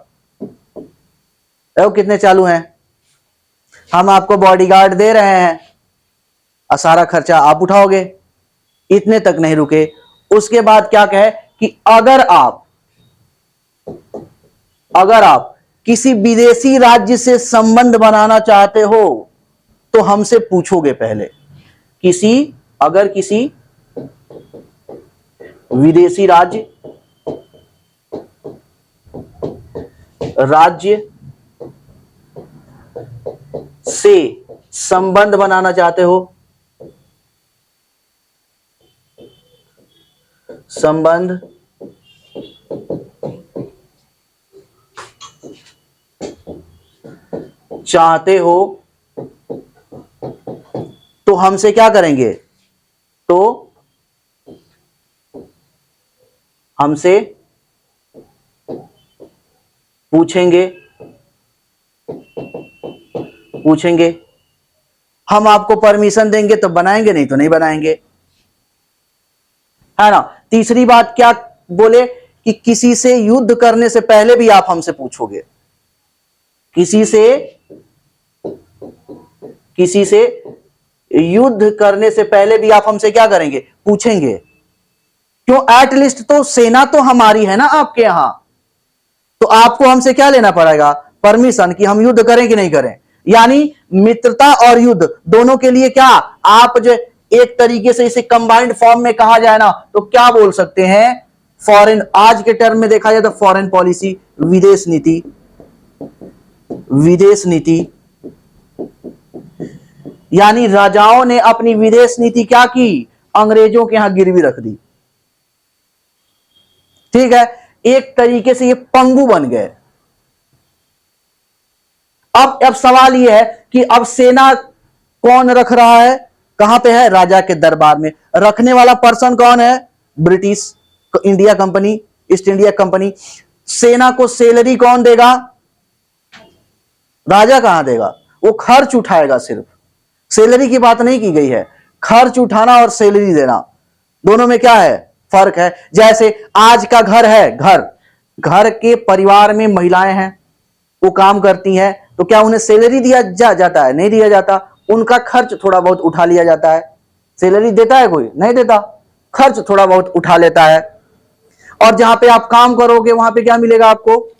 देखो कितने चालू हैं। हम आपको बॉडीगार्ड दे रहे हैं और सारा खर्चा आप उठाओगे। इतने तक नहीं रुके, उसके बाद क्या कहे कि अगर आप किसी विदेशी राज्य से संबंध बनाना चाहते हो तो हमसे पूछोगे पहले। अगर किसी विदेशी राज्य से संबंध बनाना चाहते हो, तो हमसे क्या करेंगे? तो हमसे पूछेंगे। हम आपको परमिशन देंगे तो बनाएंगे, नहीं तो नहीं बनाएंगे, है ना। तीसरी बात क्या बोले कि किसी से युद्ध करने से पहले भी आप हमसे पूछोगे। किसी से युद्ध करने से पहले भी आप हमसे क्या करेंगे? पूछेंगे। क्यों? एटलीस्ट तो सेना तो हमारी है ना आपके यहां, तो आपको हमसे क्या लेना पड़ेगा? परमिशन कि हम युद्ध करें कि नहीं करें। यानी मित्रता और युद्ध दोनों के लिए क्या आप जो एक तरीके से इसे कंबाइंड फॉर्म में कहा जाए ना तो क्या बोल सकते हैं? फॉरेन, आज के टर्म में देखा जाए तो फॉरेन पॉलिसी, विदेश नीति। यानी राजाओं ने अपनी विदेश नीति क्या की? अंग्रेजों के यहां गिरवी रख दी। ठीक है, एक तरीके से ये पंगु बन गए। अब सवाल यह है कि अब सेना कौन रख रहा है? कहां पे है? राजा के दरबार में। रखने वाला पर्सन कौन है? British India company, east India company. सेना को सैलरी कौन देगा? राजा कहां देगा? वो खर्च उठाएगा। सिर्फ सैलरी की बात नहीं की गई है, खर्च उठाना और सैलरी देना, दोनों में क्या है? फर्क है। जैसे आज का घर है, घर के परिवार में महिलाएं हैं, वो काम करती हैं, तो क्या उन्हें सैलरी दिया जाता है? नहीं दिया जाता। उनका खर्च थोड़ा बहुत उठा लिया जाता है। सैलरी देता है कोई? नहीं देता, खर्च थोड़ा बहुत उठा लेता है। और जहां पे आप काम करोगे वहां पे क्या मिलेगा आपको?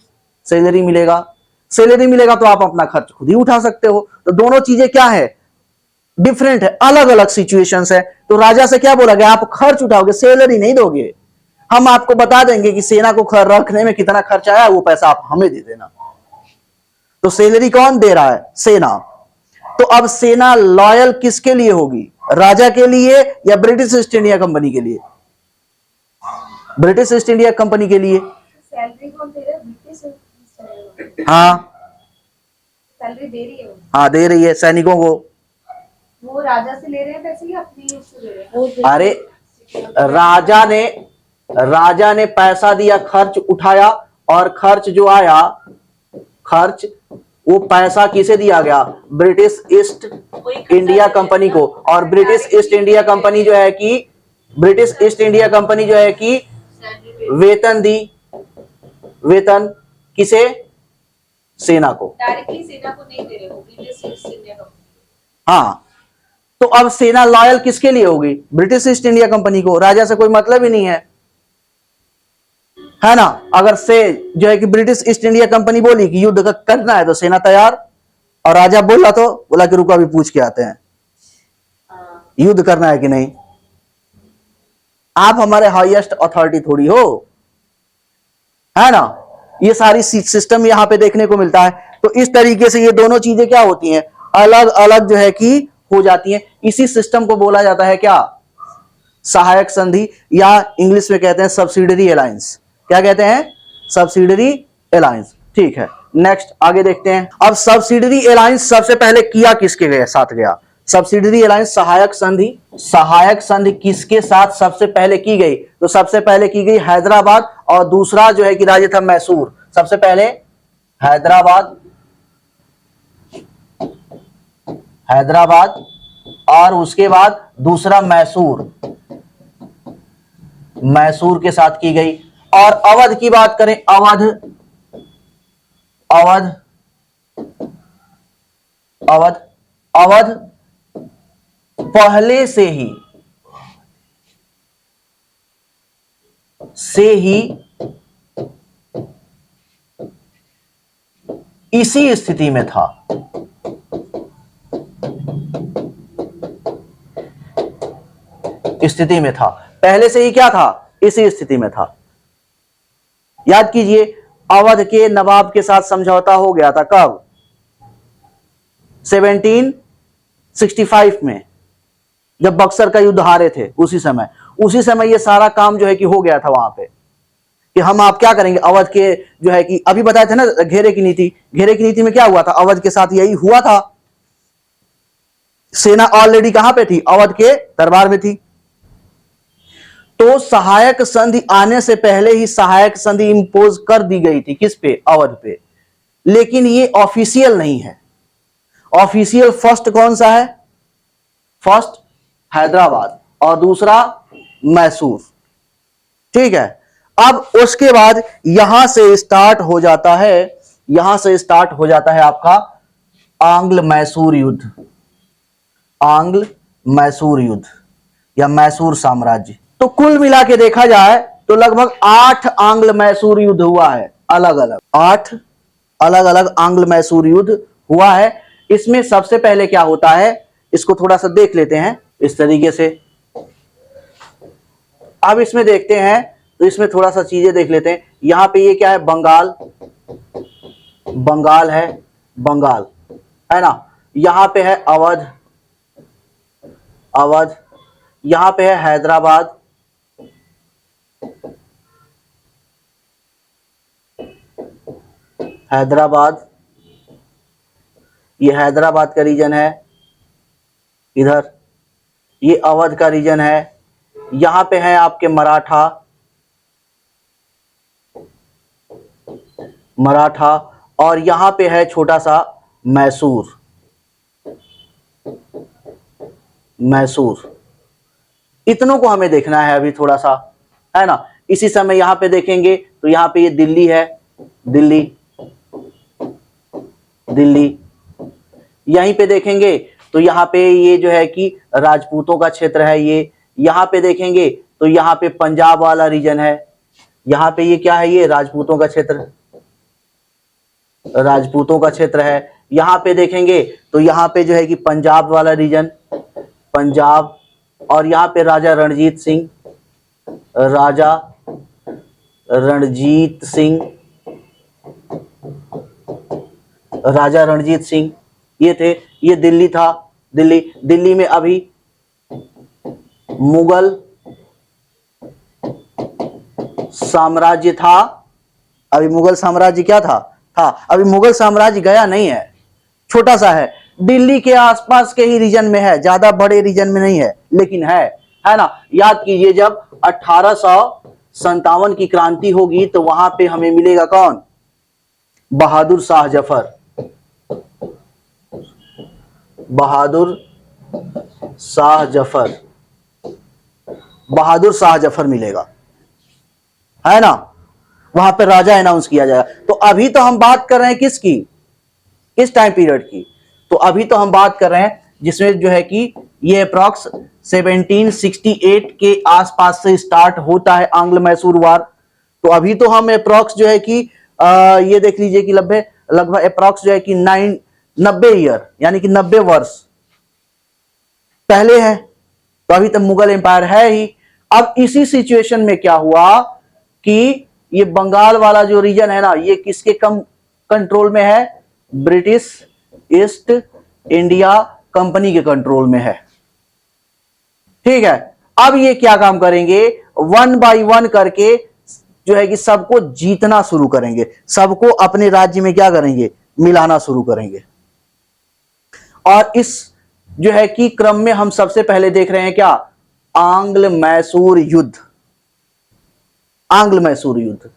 सैलरी मिलेगा। सैलरी मिलेगा तो आप अपना खर्च खुद ही उठा सकते हो। तो दोनों चीजें क्या है? डिफरेंट है, अलग अलग सिचुएशंस है। तो राजा से क्या बोला गया? आप खर्च उठाओगे, सैलरी नहीं दोगे। हम आपको बता देंगे कि सेना को रखने में कितना खर्च आया, वो पैसा आप हमें दे देना। तो सैलरी कौन दे रहा है? सेना। तो अब सेना लॉयल किसके लिए होगी? राजा के लिए या ब्रिटिश ईस्ट इंडिया कंपनी के लिए? ब्रिटिश ईस्ट इंडिया कंपनी के लिए। सैलरी कौन दे रहा है? ब्रिटिश। हाँ, सैलरी दे रही है। हाँ दे रही है सैनिकों को। वो राजा से ले रहे हैं पैसे या अपनी उससे ले रहे हैं? अरे राजा ने पैसा दिया, खर्च उठाया, और खर्च जो आया, खर्च वो पैसा किसे दिया गया? ब्रिटिश ईस्ट इंडिया कंपनी को। और ब्रिटिश ईस्ट इंडिया कंपनी जो है कि वेतन किसे? सेना को। डायरेक्टली सेना को नहीं दे रहे हो, ब्रिटिश ईस्ट इंडिया कंपनी। हाँ, तो अब सेना लॉयल किसके लिए होगी? ब्रिटिश ईस्ट इंडिया कंपनी को। राजा से कोई मतलब ही नहीं है ना। अगर से जो है कि ब्रिटिश ईस्ट इंडिया कंपनी बोली कि युद्ध करना है तो सेना तैयार, और राजा बोला तो बोला कि रुको अभी पूछ के आते हैं युद्ध करना है कि नहीं। आप हमारे हाईएस्ट अथॉरिटी थोड़ी हो, है ना। ये सारी सिस्टम यहां पे देखने को मिलता है। तो इस तरीके से ये दोनों चीजें क्या होती हैं, अलग अलग जो है कि हो जाती हैं। इसी सिस्टम को बोला जाता है क्या? सहायक संधि, या इंग्लिश में कहते हैं सब्सिडरी अलायंस। क्या कहते हैं? Subsidiary alliance. ठीक है, नेक्स्ट आगे देखते हैं। अब सब्सिडरी अलायंस सबसे पहले किया किसके साथ गया? सब्सिडरी अलायंस सहायक संधि। सहायक संधि किसके साथ सबसे पहले की गई? तो सबसे पहले की गई हैदराबाद, और दूसरा जो है कि राज्य था मैसूर। सबसे पहले हैदराबाद, हैदराबाद, और उसके बाद दूसरा मैसूर, मैसूर के साथ की गई। और अवध की बात करें, अवध, अवध, अवध, अवध पहले से ही इसी स्थिति में था। स्थिति में था, पहले से ही क्या था? इसी स्थिति में था। याद कीजिए, अवध के नवाब के साथ समझौता हो गया था कब? 1765 में, जब बक्सर का युद्ध हारे थे। उसी समय ये सारा काम जो है कि हो गया था वहां पे, कि हम आप क्या करेंगे। अवध के जो है कि अभी बताए थे ना घेरे की नीति, घेरे की नीति में क्या हुआ था? अवध के साथ यही हुआ था। सेना ऑलरेडी कहां पे थी? अवध के दरबार में थी। तो सहायक संधि आने से पहले ही सहायक संधि इंपोज कर दी गई थी। किस पे? अवध पे। लेकिन ये ऑफिशियल नहीं है। ऑफिशियल फर्स्ट कौन सा है? फर्स्ट हैदराबाद, और दूसरा मैसूर। ठीक है, अब उसके बाद यहां से स्टार्ट हो जाता है, यहां से स्टार्ट हो जाता है आपका आंग्ल मैसूर युद्ध। आंग्ल मैसूर युद्ध या मैसूर साम्राज्य। तो कुल मिला के देखा जाए तो लगभग 8 आंग्ल मैसूर युद्ध हुआ है, अलग अलग 8 अलग अलग आंग्ल मैसूर युद्ध हुआ है। इसमें सबसे पहले क्या होता है, इसको थोड़ा सा देख लेते हैं इस तरीके से। अब इसमें देखते हैं तो इसमें थोड़ा सा चीजें देख लेते हैं। यहां पे ये क्या है? बंगाल, बंगाल है, बंगाल है ना। यहां पे है अवध, अवध। यहां पे है हैदराबाद, हैदराबाद। ये हैदराबाद का रीजन है, इधर ये अवध का रीजन है। यहां पे है आपके मराठा, मराठा, और यहां पे है छोटा सा मैसूर, मैसूर। इतनों को हमें देखना है अभी थोड़ा सा, है ना। इसी समय यहां पे देखेंगे तो यहां पे ये दिल्ली है, दिल्ली, दिल्ली। यहीं पे देखेंगे तो यहां पे ये जो है कि राजपूतों का क्षेत्र है ये। यहां पे देखेंगे तो यहां पे पंजाब वाला रीजन है। यहां पे ये क्या है? ये राजपूतों का क्षेत्र, राजपूतों का क्षेत्र है। यहां पे देखेंगे तो यहां पे जो है कि पंजाब वाला रीजन, पंजाब। और यहां पे राजा रणजीत सिंह, राजा रणजीत सिंह, राजा रणजीत सिंह ये थे। ये दिल्ली था, दिल्ली। दिल्ली में अभी मुगल साम्राज्य था। अभी मुगल साम्राज्य क्या था? अभी मुगल साम्राज्य गया नहीं है, छोटा सा है, दिल्ली के आसपास के ही रीजन में है, ज्यादा बड़े रीजन में नहीं है, लेकिन है ना। याद कीजिए, जब 1857 की क्रांति होगी तो वहां पे हमें मिलेगा कौन? बहादुर शाह जफर, बहादुर शाह जफर, बहादुर शाह जफर मिलेगा, है ना। वहां पे राजा अनाउंस किया जाएगा। तो अभी तो हम बात कर रहे हैं किसकी? किस टाइम पीरियड की? तो अभी तो हम बात कर रहे हैं जिसमें जो है कि ये अप्रॉक्स 1768 के आसपास से स्टार्ट होता है आंग्ल मैसूर वार। तो अभी तो हम अप्रॉक्स जो है कि ये देख लीजिए कि लगभग अप्रॉक्स जो है कि 90 ईयर यानी कि 90 वर्ष पहले है। तो अभी तक मुगल एम्पायर है ही। अब इसी सिचुएशन में क्या हुआ कि ये बंगाल वाला जो रीजन है ना, ये किसके कंट्रोल में है? ब्रिटिश ईस्ट इंडिया कंपनी के कंट्रोल में है। ठीक है, अब ये क्या काम करेंगे? वन बाय वन करके जो है कि सबको जीतना शुरू करेंगे, सबको अपने राज्य में क्या करेंगे? मिलाना शुरू करेंगे। और इस जो है कि क्रम में हम सबसे पहले देख रहे हैं क्या? आंग्ल मैसूर युद्ध। आंग्ल मैसूर युद्ध।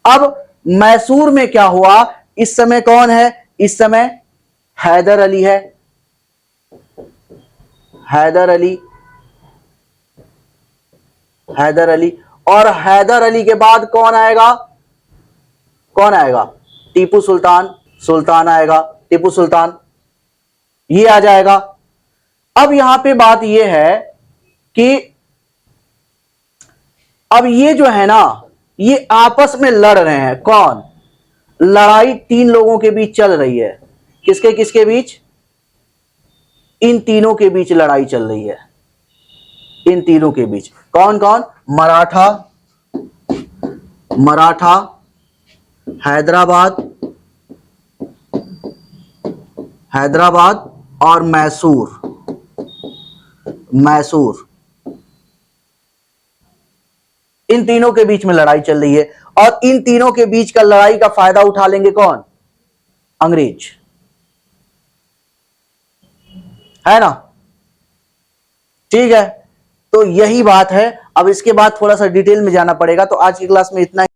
अब मैसूर में क्या हुआ? इस समय कौन है? इस समय हैदर अली है। हैदर अली, हैदर अली। और हैदर अली के बाद कौन आएगा? कौन आएगा? टीपू सुल्तान। सुल्तान आएगा, टीपू सुल्तान, ये आ जाएगा। अब यहां पे बात ये है कि अब ये जो है ना, ये आपस में लड़ रहे हैं। कौन? लड़ाई तीन लोगों के बीच चल रही है। किसके किसके बीच? इन तीनों के बीच लड़ाई चल रही है। इन तीनों के बीच कौन कौन? मराठा, मराठा, हैदराबाद, हैदराबाद और मैसूर। मैसूर, इन तीनों के बीच में लड़ाई चल रही है। और इन तीनों के बीच का लड़ाई का फायदा उठा लेंगे कौन? अंग्रेज, है ना? ठीक है, तो यही बात है। अब इसके बाद थोड़ा सा डिटेल में जाना पड़ेगा। तो आज की क्लास में इतना ही।